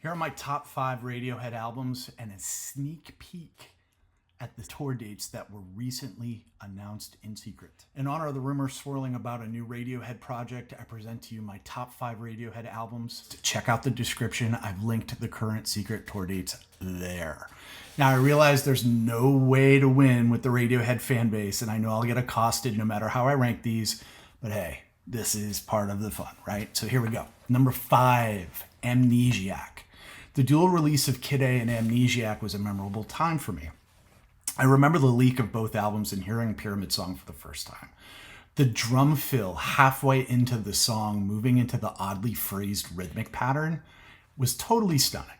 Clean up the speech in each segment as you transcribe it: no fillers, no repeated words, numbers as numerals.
Here are my top 5 Radiohead albums and a sneak peek at the tour dates that were recently announced in secret. In honor of the rumors swirling about a new Radiohead project, I present to you my top 5 Radiohead albums. Check out the description. I've linked the current secret tour dates there. Now, I realize there's no way to win with the Radiohead fan base, and I know I'll get accosted no matter how I rank these, but hey, this is part of the fun, right? So here we go. Number 5, Amnesiac. The dual release of Kid A and Amnesiac was a memorable time for me. I remember the leak of both albums and hearing Pyramid Song for the first time. The drum fill halfway into the song, moving into the oddly phrased rhythmic pattern, was totally stunning.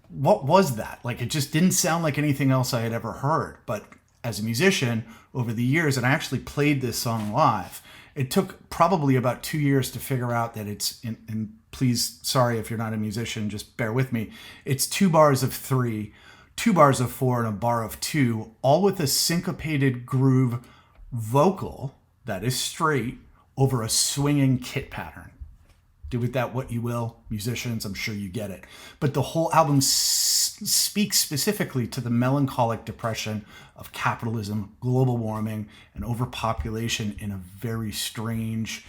What was that? It just didn't sound like anything else I had ever heard. But as a musician, over the years, and I actually played this song live, it took probably about 2 years to figure out that it's, and please, sorry if you're not a musician, just bear with me, it's 2 bars of 3, 2 bars of 4, and a bar of 2, all with a syncopated groove vocal that is straight over a swinging kit pattern. Do with that what you will, musicians, I'm sure you get it. But the whole album speaks specifically to the melancholic depression of capitalism, global warming, and overpopulation in a very strange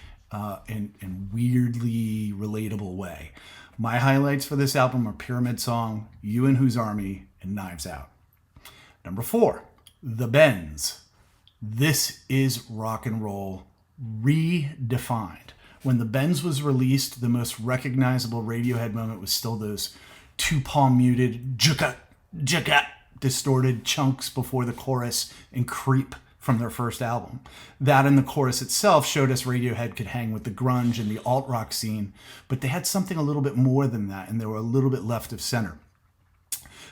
and weirdly relatable way. My highlights for this album are Pyramid Song, You and Whose Army, and Knives Out. Number 4, The Bends. This is rock and roll redefined. When The Bends was released, the most recognizable Radiohead moment was still those 2-palm muted, jugga, distorted chunks before the chorus and Creep from their first album. That and the chorus itself showed us Radiohead could hang with the grunge and the alt-rock scene, but they had something a little bit more than that, and they were a little bit left of center.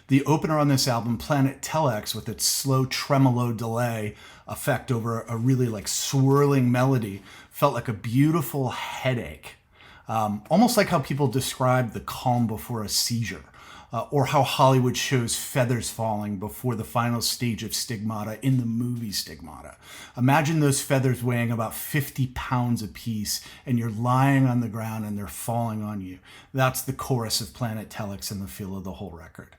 The opener on this album, Planet Telex, with its slow tremolo delay effect over a really swirling melody, felt like a beautiful headache. Almost like how people describe the calm before a seizure, or how Hollywood shows feathers falling before the final stage of Stigmata in the movie Stigmata. Imagine those feathers weighing about 50 pounds apiece, and you're lying on the ground and they're falling on you. That's the chorus of Planet Telex and the feel of the whole record.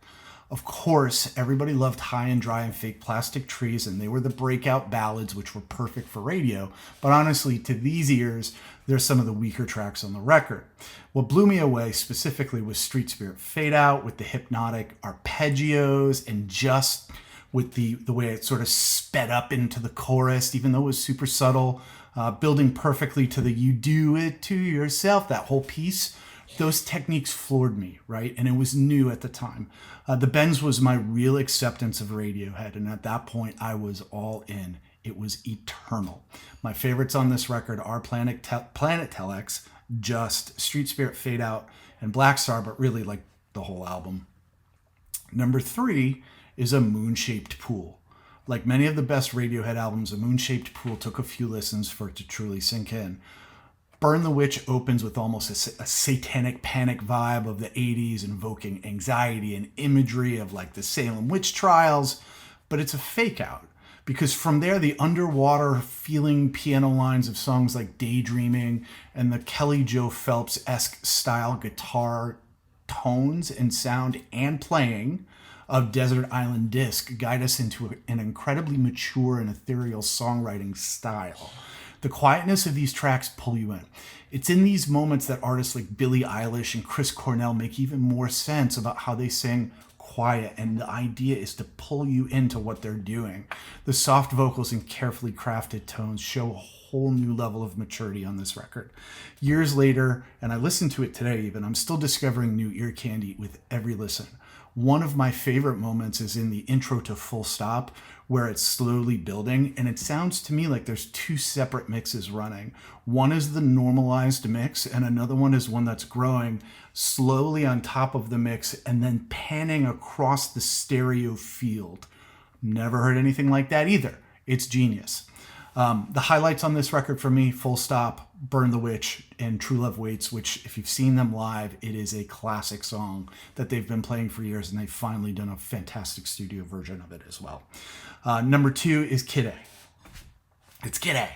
Of course, everybody loved High and Dry and Fake Plastic Trees, and they were the breakout ballads which were perfect for radio. But honestly, to these ears, they're some of the weaker tracks on the record. What blew me away specifically was Street Spirit Fade Out, with the hypnotic arpeggios and just with the way it sort of sped up into the chorus, even though it was super subtle, building perfectly to the "you do it to yourself," that whole piece. Those techniques floored me, right? And it was new at the time. The Bends was my real acceptance of Radiohead, and at that point, I was all in. It was eternal. My favorites on this record are Planet Telex, Just, Street Spirit Fade Out, and Black Star, but really the whole album. Number 3 is A Moon-Shaped Pool. Like many of the best Radiohead albums, A Moon-Shaped Pool took a few listens for it to truly sink in. Burn the Witch opens with almost a satanic panic vibe of the 80s, invoking anxiety and imagery of the Salem witch trials, but it's a fake out, because from there the underwater feeling piano lines of songs like Daydreaming and the Kelly Joe Phelps-esque style guitar tones and sound and playing of Desert Island Disc guide us into an incredibly mature and ethereal songwriting style. The quietness of these tracks pull you in. It's in these moments that artists like Billie Eilish and Chris Cornell make even more sense about how they sing quiet, and the idea is to pull you into what they're doing. The soft vocals and carefully crafted tones show a whole new level of maturity on this record. Years later, and I listened to it today even, I'm still discovering new ear candy with every listen. One of my favorite moments is in the intro to Full Stop, where it's slowly building, and it sounds to me like there's 2 separate mixes running. One is the normalized mix, and another one is one that's growing slowly on top of the mix and then panning across the stereo field. Never heard anything like that either. It's genius. The highlights on this record for me, Full Stop, Burn the Witch, and True Love Waits, which if you've seen them live, it is a classic song that they've been playing for years, and they've finally done a fantastic studio version of it as well. Number 2 is Kid A. It's Kid A.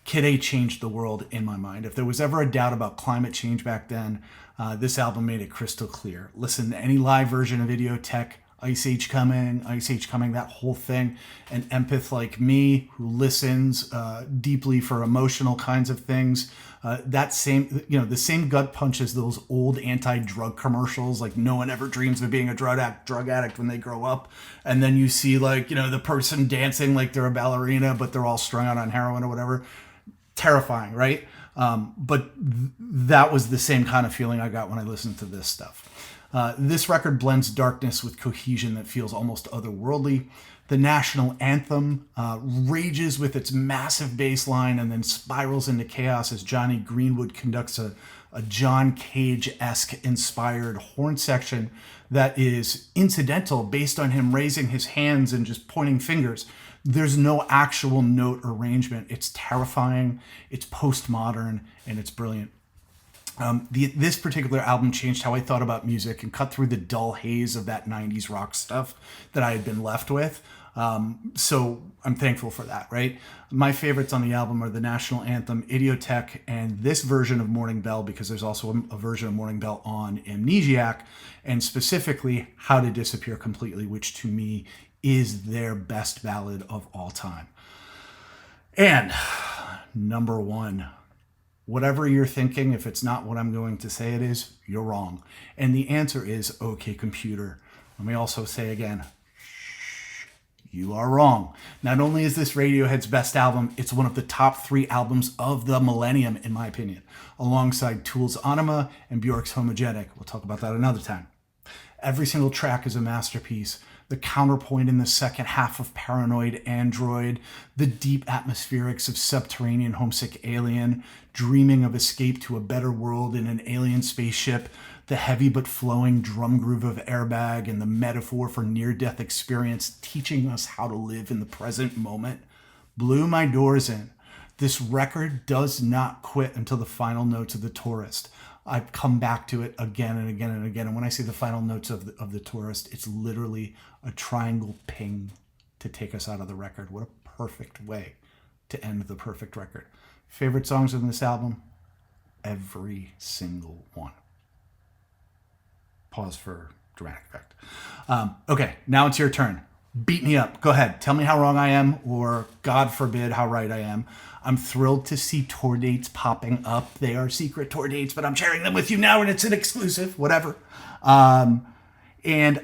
Kid A changed the world in my mind. If there was ever a doubt about climate change back then, this album made it crystal clear. Listen to any live version of Videotech, Ice Age Coming, that whole thing. An empath like me who listens deeply for emotional kinds of things. That same, the same gut punch as those old anti-drug commercials, like no one ever dreams of being a drug addict when they grow up. And then you see the person dancing like they're a ballerina, but they're all strung out on heroin or whatever. Terrifying, right? But that was the same kind of feeling I got when I listened to this stuff. This record blends darkness with cohesion that feels almost otherworldly. The national anthem rages with its massive bass line and then spirals into chaos as Johnny Greenwood conducts a John Cage-esque inspired horn section that is incidental based on him raising his hands and just pointing fingers. There's no actual note arrangement. It's terrifying, it's postmodern, and it's brilliant. This particular album changed how I thought about music and cut through the dull haze of that 90s rock stuff that I had been left with. So I'm thankful for that, right? My favorites on the album are the national anthem, Idiotech, and this version of Morning Bell, because there's also a version of Morning Bell on Amnesiac, and specifically How to Disappear Completely, which to me is their best ballad of all time. And number one, whatever you're thinking, if it's not what I'm going to say it is, you're wrong. And the answer is OK Computer. Let me also say again, you are wrong. Not only is this Radiohead's best album, it's one of the top 3 albums of the millennium, in my opinion, alongside Tool's Anima and Bjork's Homogenic. We'll talk about that another time. Every single track is a masterpiece. The counterpoint in the second half of Paranoid Android, the deep atmospherics of Subterranean Homesick Alien, dreaming of escape to a better world in an alien spaceship, the heavy but flowing drum groove of Airbag, and the metaphor for near-death experience teaching us how to live in the present moment, blew my doors in. This record does not quit until the final notes of The Tourist. I've come back to it again and again and again. And when I say the final notes of the Tourist, it's literally a triangle ping to take us out of the record. What a perfect way to end the perfect record. Favorite songs on this album? Every single one. Pause for dramatic effect. Okay, now it's your turn. Beat me up. Go ahead. Tell me how wrong I am, or God forbid, how right I am. I'm thrilled to see tour dates popping up. They are secret tour dates, but I'm sharing them with you now, and it's an exclusive, whatever. And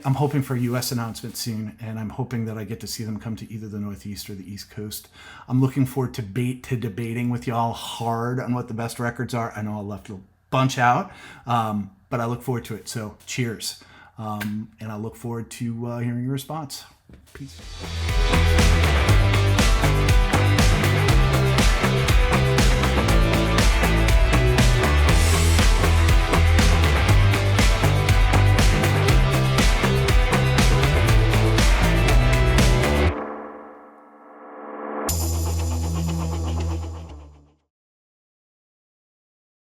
I'm hoping for a U.S. announcement soon, and I'm hoping that I get to see them come to either the Northeast or the East Coast. I'm looking forward to debating with y'all hard on what the best records are. I know I left a bunch out, but I look forward to it. So cheers. And I look forward to hearing your response. Peace.